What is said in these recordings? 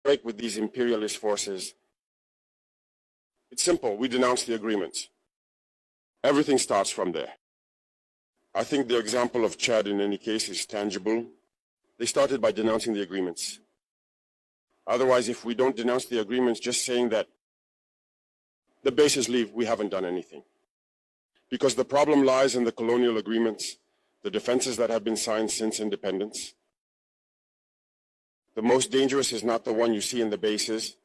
break with these imperialist forces? It's simple. We denounce the agreements. Everything starts from there. I think the example of Chad in any case is tangible. They started by denouncing the agreements. Otherwise, if we don't denounce the agreements, just saying that the bases leave, we haven't done anything. Because the problem lies in the colonial agreements, the defenses that have been signed since independence. The most dangerous is not the one you see in the bases.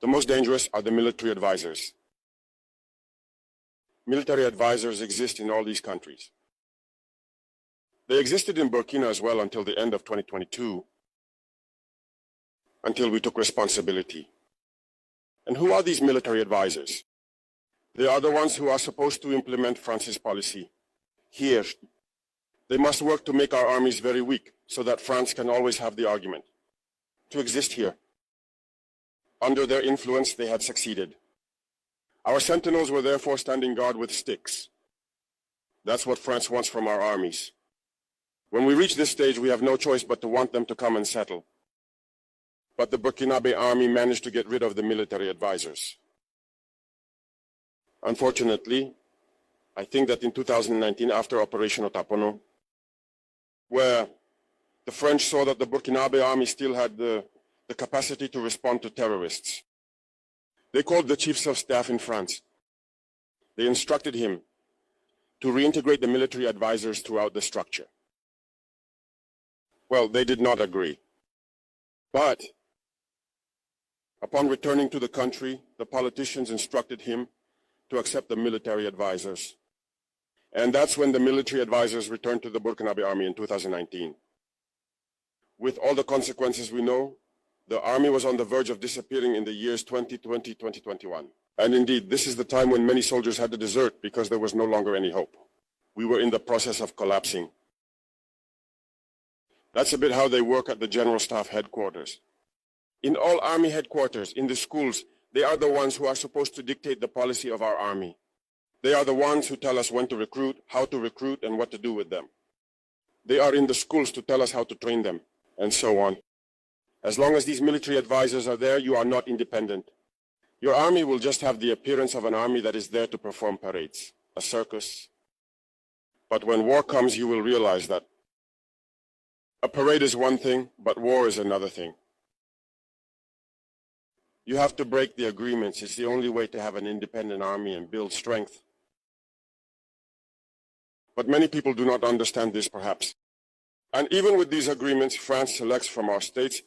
The most dangerous are the military advisors. Military advisors exist in all these countries. They existed in Burkina as well until the end of 2022, until we took responsibility. And who are these military advisors? They are the ones who are supposed to implement France's policy. Here, they must work to make our armies very weak so that France can always have the argument to exist here. Under their influence, they had succeeded. Our sentinels were therefore standing guard with sticks. That's what France wants from our armies. When we reach this stage, we have no choice but to want them to come and settle. But the Burkinabe army managed to get rid of the military advisors. Unfortunately, I think that in 2019, after Operation Otapono, where the French saw that the Burkinabe army still had the capacity to respond to terrorists, they called the chiefs of staff in France. They instructed him to reintegrate the military advisors throughout the structure. Well, they did not agree. But upon returning to the country, the politicians instructed him to accept the military advisors. And that's when the military advisors returned to the Burkinabe army in 2019. With all the consequences we know, the army was on the verge of disappearing in the years 2020, 2021. And indeed, this is the time when many soldiers had to desert because there was no longer any hope. We were in the process of collapsing. That's a bit how they work at the General Staff headquarters. In all army headquarters, in the schools, they are the ones who are supposed to dictate the policy of our army. They are the ones who tell us when to recruit, how to recruit, and what to do with them. They are in the schools to tell us how to train them, and so on. As long as these military advisors are there, you are not independent. Your army will just have the appearance of an army that is there to perform parades, a circus. But when war comes, you will realize that a parade is one thing, but war is another thing. You have to break the agreements. It's the only way to have an independent army and build strength. But many people do not understand this, perhaps. And even with these agreements, France selects from our states